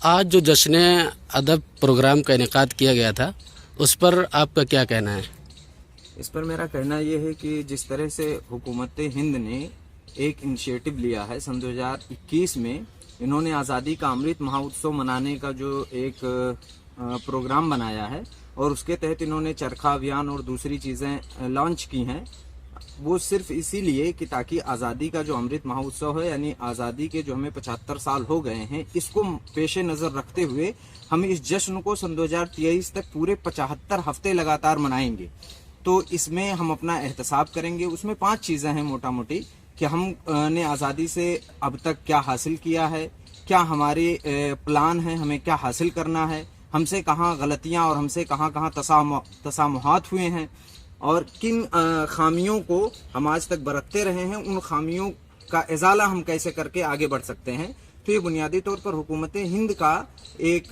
आज जो जश्न अदब प्रोग्राम का इनेकाद किया गया था उस पर आपका क्या कहना है? इस पर मेरा कहना यह है कि जिस तरह से हुकूमत हिंद ने एक इनिशिएटिव लिया है सन 2021 में, इन्होंने आज़ादी का अमृत महोत्सव मनाने का जो एक प्रोग्राम बनाया है और उसके तहत इन्होंने चरखा अभियान और दूसरी चीज़ें लॉन्च की हैं, वो सिर्फ इसीलिए कि ताकि आज़ादी का जो अमृत महोत्सव है, यानी आज़ादी के जो हमें 75 साल हो गए हैं, इसको पेश नज़र रखते हुए हम इस जश्न को सन 2023 तक पूरे 75 हफ्ते लगातार मनाएंगे। तो इसमें हम अपना एहतसाब करेंगे। उसमें 5 चीज़ें हैं मोटा मोटी कि हम ने आज़ादी से अब तक क्या हासिल किया है, क्या हमारे प्लान हैं, हमें क्या हासिल करना है, हमसे कहाँ गलतियाँ और हमसे कहाँ कहाँ तसामुहात हुए हैं और किन खामियों को हम आज तक बरतते रहे हैं, उन खामियों का इजाला हम कैसे करके आगे बढ़ सकते हैं। तो ये बुनियादी तौर पर हुकूमत हिंद का एक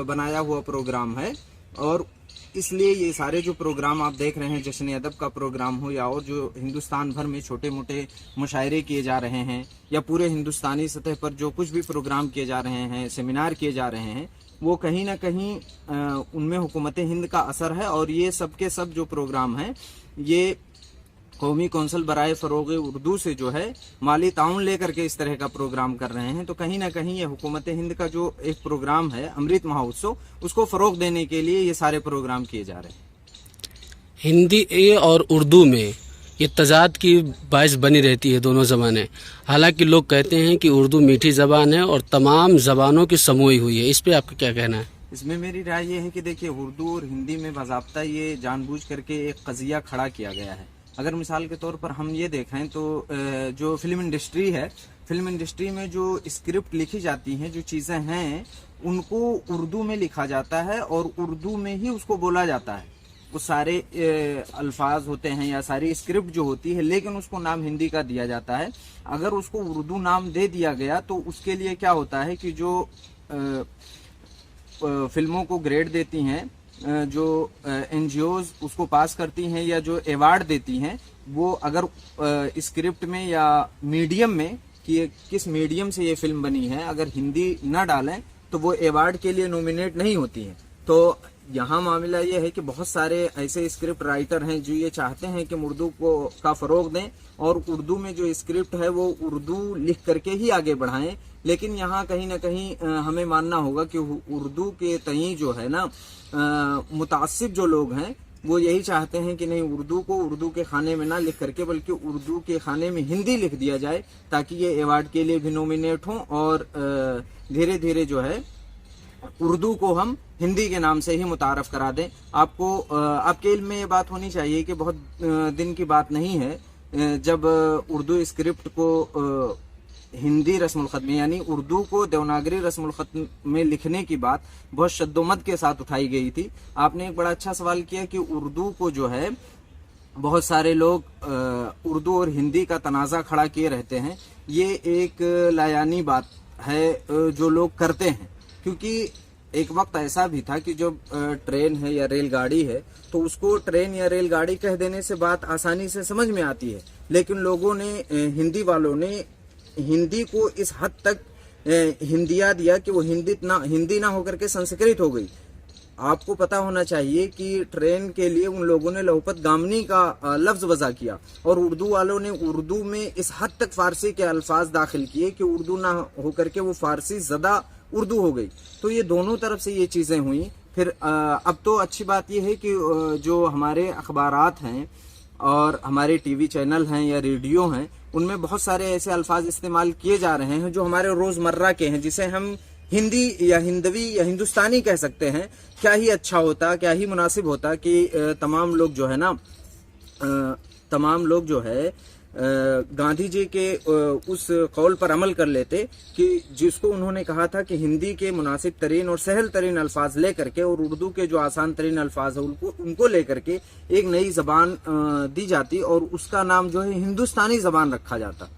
बनाया हुआ प्रोग्राम है और इसलिए ये सारे जो प्रोग्राम आप देख रहे हैं, जश्न अदब का प्रोग्राम हो या और जो हिंदुस्तान भर में छोटे मोटे मुशायरे किए जा रहे हैं या पूरे हिंदुस्तानी सतह पर जो कुछ भी प्रोग्राम किए जा रहे हैं, सेमिनार किए जा रहे हैं, वो कहीं ना कहीं उनमें हुकूमत हिंद का असर है। और ये सब के सब जो प्रोग्राम हैं ये कौमी कौंसल बराए फ़रोग़ उर्दू से जो है माली ताउन लेकर के इस तरह का प्रोग्राम कर रहे हैं। तो कहीं ना कहीं ये हुकूमत हिंद का जो एक प्रोग्राम है अमृत महोत्सव, उसको फ़रोग़ देने के लिए ये सारे प्रोग्राम किए जा रहे हैं। हिंदी और उर्दू में ये तजाद की बाइस बनी रहती है दोनों ज़बानें। हालांकि लोग कहते हैं कि उर्दू मीठी ज़बान है और तमाम ज़बानों की समूही हुई है। इस पर आपका क्या कहना है? इसमें मेरी राय ये है कि देखिए, उर्दू और हिंदी में बाज़ाब्ता ये जानबूझ करके एक कज़िया खड़ा किया गया है। अगर मिसाल के तौर पर हम ये देखें तो जो फिल्म इंडस्ट्री है, फिल्म इंडस्ट्री में जो स्क्रिप्ट लिखी जाती हैं, जो चीज़ें हैं, उनको उर्दू में लिखा जाता है और उर्दू में ही उसको बोला जाता है। वो सारे अल्फाज होते हैं या सारी स्क्रिप्ट जो होती है, लेकिन उसको नाम हिंदी का दिया जाता है। अगर उसको उर्दू नाम दे दिया गया तो उसके लिए क्या होता है कि जो फिल्मों को ग्रेड देती हैं, जो NGOs उसको पास करती हैं या जो अवार्ड देती हैं, वो अगर स्क्रिप्ट में या मीडियम में कि किस मीडियम से ये फिल्म बनी है, अगर हिंदी न डालें तो वो अवार्ड के लिए नॉमिनेट नहीं होती हैं। तो यहाँ मामला ये है कि बहुत सारे ऐसे स्क्रिप्ट राइटर हैं जो ये चाहते हैं कि उर्दू का फ़रोग़ दें और उर्दू में जो स्क्रिप्ट है वो उर्दू लिख करके ही आगे बढ़ाएं। लेकिन यहाँ कहीं ना कहीं हमें मानना होगा कि उर्दू के तई जो है ना मुतासिब जो लोग हैं, वो यही चाहते हैं कि नहीं, उर्दू को उर्दू के खाने में ना लिख करके बल्कि उर्दू के खाने में हिंदी लिख दिया जाए, ताकि ये अवार्ड के लिए भी नॉमिनेट हों और धीरे धीरे जो है उर्दू को हम हिंदी के नाम से ही मुतारफ करा दें। आपके इल्म में ये बात होनी चाहिए कि बहुत दिन की बात नहीं है जब उर्दू स्क्रिप्ट को हिंदी रस्मुल ख़त में, यानी उर्दू को देवनागरी रस्मुल ख़त में लिखने की बात बहुत शद्दोमत के साथ उठाई गई थी। आपने एक बड़ा अच्छा सवाल किया कि उर्दू को जो है बहुत सारे लोग उर्दू और हिंदी का तनाज़ा खड़ा किए रहते हैं। ये एक लायानी बात है जो लोग करते हैं, क्योंकि एक वक्त ऐसा भी था कि जब ट्रेन है या रेलगाड़ी है तो उसको ट्रेन या रेलगाड़ी कह देने से बात आसानी से समझ में आती है, लेकिन लोगों ने, हिंदी वालों ने हिंदी को इस हद तक हिंदिया दिया कि वो हिंदी ना होकर के संस्कृत हो गई। आपको पता होना चाहिए कि ट्रेन के लिए उन लोगों ने लहुपत गामनी का लफ्ज़ वज़ा किया और उर्दू वालों ने उर्दू में इस हद तक फ़ारसी के अल्फाज दाखिल किए कि उर्दू ना होकर के वो फ़ारसी ज़दा उर्दू हो गई। तो ये दोनों तरफ से ये चीज़ें हुई। फिर अब तो अच्छी बात ये है कि जो हमारे अखबारात हैं और हमारे TV चैनल हैं या रेडियो हैं, उनमें बहुत सारे ऐसे अल्फाज इस्तेमाल किए जा रहे हैं जो हमारे रोज़मर्रा के हैं, जिसे हम हिंदी या हिंदवी या हिंदुस्तानी कह सकते हैं। क्या ही अच्छा होता, क्या ही मुनासिब होता कि तमाम लोग जो है गांधी जी के उस कौल पर अमल कर लेते कि जिसको उन्होंने कहा था कि हिंदी के मुनासिब तरीन और सहल तरीन अल्फाज ले करके और उर्दू के जो आसान तरीन अल्फाज है उनको ले करके एक नई ज़बान दी जाती और उसका नाम जो है हिंदुस्तानी ज़बान रखा जाता।